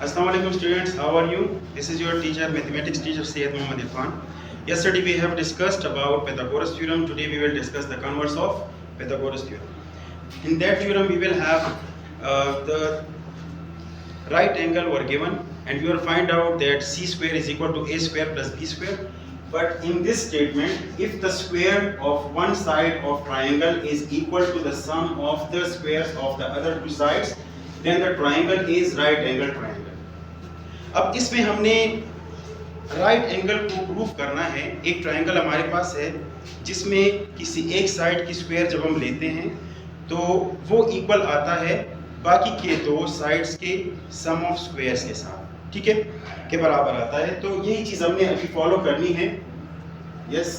Assalamualaikum students, how are you? This is your teacher, mathematics teacher Syed Muhammad Irfan. Yesterday we have discussed about Pythagoras theorem. Today we will discuss the converse of Pythagoras theorem. In that theorem we will have the right angle were given and we will find out that c square is equal to a square plus b square. But in this statement, if the square of one side of triangle is equal to the sum of the squares of the other two sides, then the triangle is right angle triangle. अब इसमें हमने right angle को prove करना है. एक triangle हमारे पास है जिसमें किसी एक साइड की स्क्वायर जब हम लेते हैं तो वो इक्वल आता है बाकी के दो साइड्स के सम ऑफ स्क्वायर्स के साथ, ठीक है, के बराबर आता है. तो यही चीज हमने अभी फॉलो करनी है. Yes,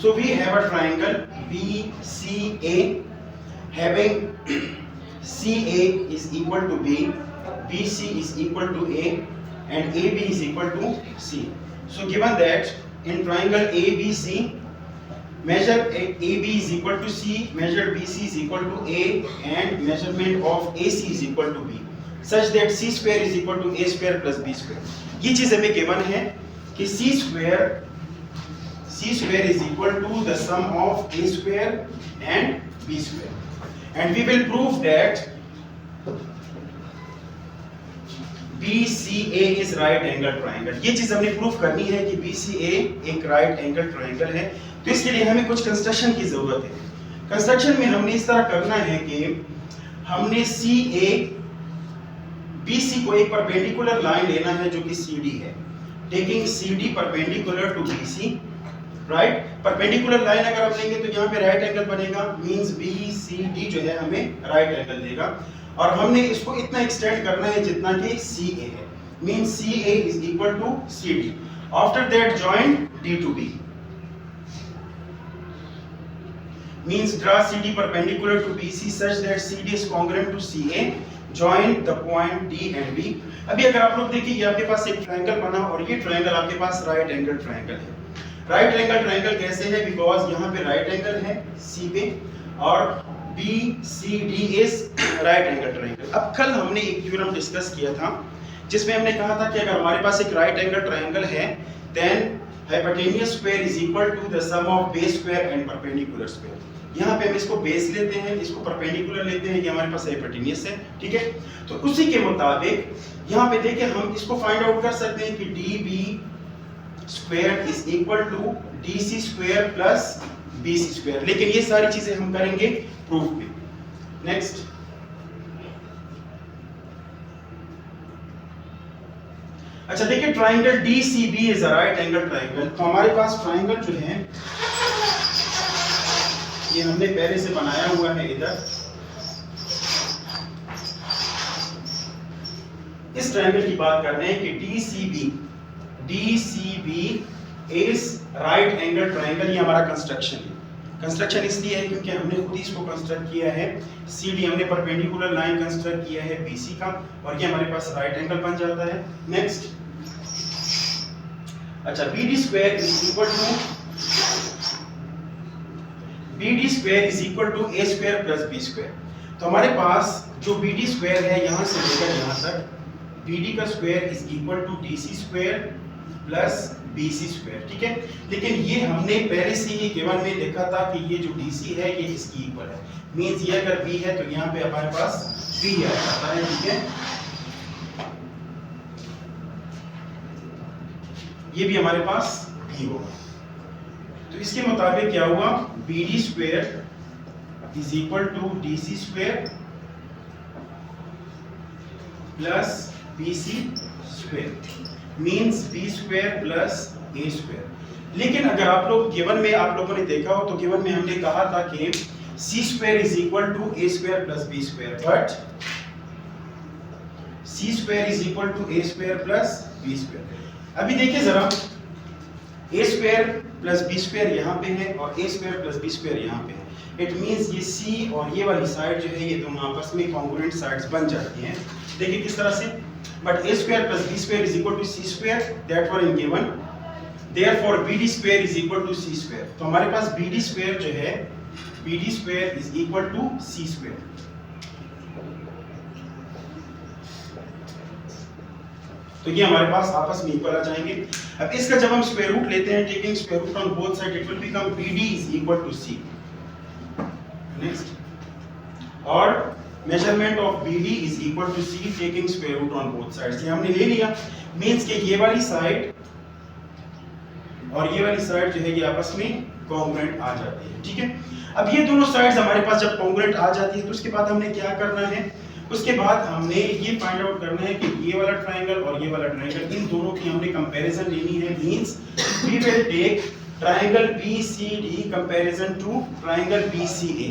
so we have a triangle BCA having CA is equal to B, BC is equal to A, and AB is equal to C. So given that in triangle ABC, measure AB is equal to C, measure BC is equal to A, and measurement of AC is equal to B, such that C square is equal to A square plus B square. ये चीज हमें given है कि C square is equal to the sum of A square and B square. And we will prove that BCA is right angle triangle. ये चीज हमने proof करनी है कि BCA एक right angle triangle है. तो इसके लिए हमें कुछ कंस्ट्रक्शन की जरूरत है. कंस्ट्रक्शन में हमने इस तरह करना है कि हमने CA BC को एक परपेंडिकुलर लाइन लेना है जो कि CD है. Taking CD perpendicular to BC, right. Perpendicular line अगर आप लेंगे तो यहाँ पे राइट एंगल बनेगा, मींस BCD जो है हमें राइट एंगल देगा. और हमने इसको इतना एक्सटेंड करना है जितना कि CA है, means CA is equal to CD. After that join D to B, means draw CD perpendicular to BC such that CD is congruent to CA. Join the point D and B. अभी अगर आप लोग देखिए ये आपके पास एक triangle बना और ये ट्रायंगल आपके पास राइट एंगल ट्रायंगल है. राइट एंगल ट्रायंगल कैसे है? बिकॉज यहाँ पे राइट एंगल है C पे और BCD is right angle triangle. अब कल हमने एक थ्योरम डिस्कस किया था जिसमें हमने कहा था कि अगर हमारे पास एक राइट एंगल ट्रायंगल है then hypotenuse square is equal to the sum of base square and perpendicular square. यहाँ पे हम इसको बेस लेते हैं, इसको परपेंडिकुलर लेते हैं, ये हमारे पास हाइपोटेन्यूज है, ठीक है. तो उसी के मुताबिक यहाँ पे देखिए हम इसको फाइंड आउट कर सकते हैं कि DB square is equal to DC square plus BC square. लेकिन ये सारी चीजें हम करेंगे प्रूफ में. नेक्स्ट, अच्छा देखिए triangle DCB is a right angle triangle. तो हमारे पास ट्रायंगल जो है ये हमने पहले से बनाया हुआ है. इधर इस ट्रायंगल की बात कर रहे हैं कि DCB is right angle triangle. ये हमारा कंस्ट्रक्शन है. कंस्ट्रक्शन इसलिए है क्योंकि हमने खुद ही इसको कंस्ट्रक्ट किया है. CD हमने परपेंडिकुलर लाइन कंस्ट्रक्ट किया है BC का और ये हमारे पास राइट एंगल बन जाता है. नेक्स्ट, अच्छा BD square is equal to A square plus B square. तो हमारे पास जो BD स्क्वायर है यहाँ से लेकर यहाँ तक BD का square is equal to DC square plus BC square, ठीक है. लेकिन ये हमने पहले से ही गिवन में देखा था कि ये जो DC है ये इसकी इक्वल है, मींस ये अगर B है तो यहाँ पे हमारे पास B आ जाता है, ठीक है. ये भी हमारे पास B होगा. तो इसके मुताबिक क्या हुआ? BD square is equal to DC square plus BC square, means B square plus A square. लेकिन अगर आप लोग गिवन में आप लोगों ने देखा हो तो गिवन में हमने कहा था कि C square is equal to A square plus B square, but C square is equal to A square plus B square. अभी देखिए जरा, A square plus B square यहाँ पे है और A square plus B square यहाँ पे है. इट मींस ये C और ये वाली साइड जो है ये दोनों आपस में कॉन्ग्रुएंट साइड्स बन जाती हैं. देखिए किस तरह से, but A square plus B square is equal to C square, that were in given. Therefore BD square is equal to C square. तो हमारे पास BD square जो है BD square is equal to C square. तो ये हमारे पास आपस में equal आ जाएंगे। अब इसका जब हम स्क्वायर रूट लेते हैं, taking square root on both side, it will become BD is equal to C. Next, और measurement of BD is equal to C taking square root on both sides. ये हमने ले लिया, मींस कि ये वाली साइड और ये वाली साइड जो है ये आपस में कॉन्ग्रुएंट आ जाती है, ठीक है। अब ये दोनों साइड्स हमारे पास जब कॉन्ग्रुएंट आ जाती है तो उसके बाद हमने क्या करना है, उसके बाद हमने ये फाइंड आउट करना है कि ये वाला ट्रायंगल और ये वाला ट्रायंगल, इन दोनों की हमने कंपैरिजन लेनी है। Means we will take triangle BCD comparison to triangle BCA,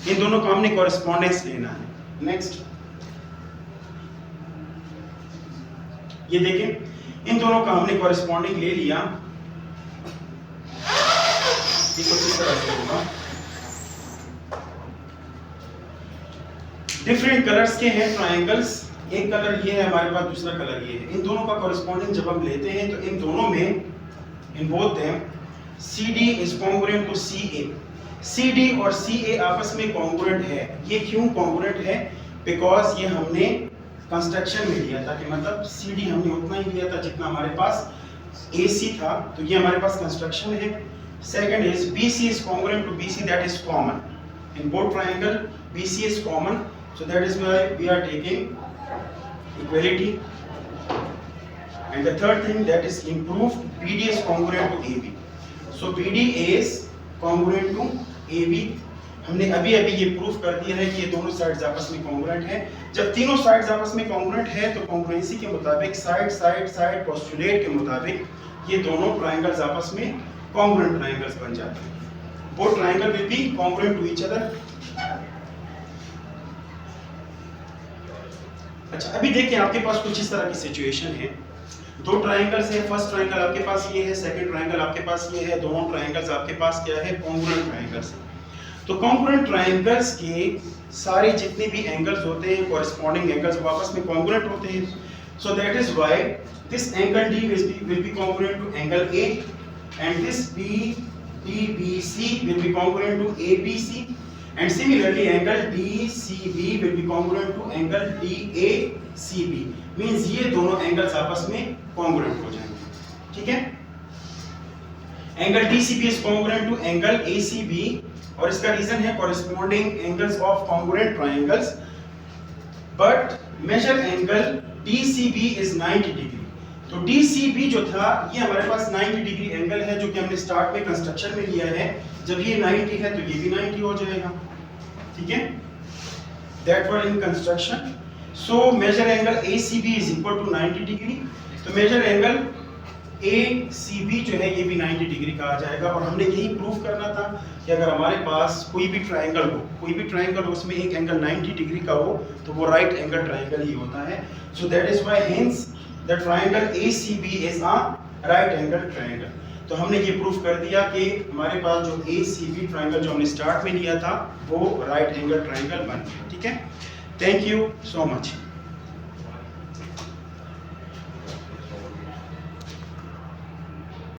इन दोनों का हमने कॉरेस्पॉन्डेंस लेना है। नेक्स्ट, ये देखें, इन दोनों का हमने कॉरेस्पॉन्डिंग ले लिया, ये कुछ इस तरह से होगा। डिफरेंट कलर्स के हैं ट्रायंगल्स, एक कलर ये है हमारे पास, दूसरा कलर ये है। इन दोनों का कॉरेस्पॉन्डिंग जब हम लेते हैं तो इन दोनों में, इन both them, CD is congruent to CA। CD और CA आपस में कॉन्ग्रुएंट है। ये क्यों कॉन्ग्रुएंट है? बिकॉज ये हमने कंस्ट्रक्शन में लिया था, कि मतलब CD हमने उतना ही लिया था जितना हमारे पास AC था, तो ये हमारे पास कंस्ट्रक्शन है। Second is BC is congruent to BC, that is common in both triangle. BC is common, so that is why we are taking equality. And the third thing, that is improved, BD is congruent to AB. So BD is congruent to AB. हमने अभी ये proof कर दिया है कि ये दोनों sides आपस में कॉन्ग्रुएंट है। जब तीनों साइड्स आपस में कॉन्ग्रुएंट है तो कॉन्ग्रुएंसी के मुताबिक, साइड साइड साइड पोस्टुलेट के मुताबिक, ये दोनों ट्रायंगल्स आपस में कॉन्ग्रुएंट ट्रायंगल्स बन जाते हैं। Both triangle will be congruent to each other. अच्छा, अभी देखिए आपके पास कुछ इस तरह की सिचुएशन है, दो ट्रायंगल्स है, फर्स्ट ट्रायंगल आपके पास ये है, सेकंड ट्रायंगल आपके पास ये है, दोनों ट्रायंगल्स आपके पास क्या है, कॉन्ग्रुएंट ट्रायंगल्स। तो कॉन्ग्रुएंट ट्रायंगल्स के सारे जितने भी एंगल्स होते हैं, कॉरेस्पॉन्डिंग एंगल्स, वो आपस में कॉन्ग्रुएंट होते हैं। So that is why this angle D will be congruent to angle A, and this BDBC will be congruent to ABC, and similarly angle DCB will be congruent to angle DACB. Means ये दोनों angles आपस में congruent हो जाएंगे, ठीक है। Angle DCB is congruent to angle ACB, और इसका रीजन है corresponding angles of congruent triangles, but major angle DCB is 90 degree. तो DCB जो था ये हमारे पास 90 डिग्री एंगल है, जो कि हमने स्टार्ट में कंस्ट्रक्शन में लिया है। जब ये 90 है तो ये भी 90 हो जाएगा, ठीक है। That were in construction. So major angle ACB is equal to 90 degree. तो मेजर एंगल ACB जो है ये भी 90 डिग्री का आ जाएगा। और हमने यही प्रूफ करना था कि अगर हमारे पास कोई भी ट्रायंगल हो, उसमें एक एंगल 90 डिग्री का हो, तो वो राइट एंगल ट्रायंगल ही होता है। So that is why hence the triangle ACB is a right angle triangle. तो हमने ये प्रूफ कर दिया कि हमारे पास जो ACB ट्रायंगल जो हमने स्टार्ट में लिया था वो राइट एंगल ट्रायंगल बन गया, ठीक है। Thank you so much.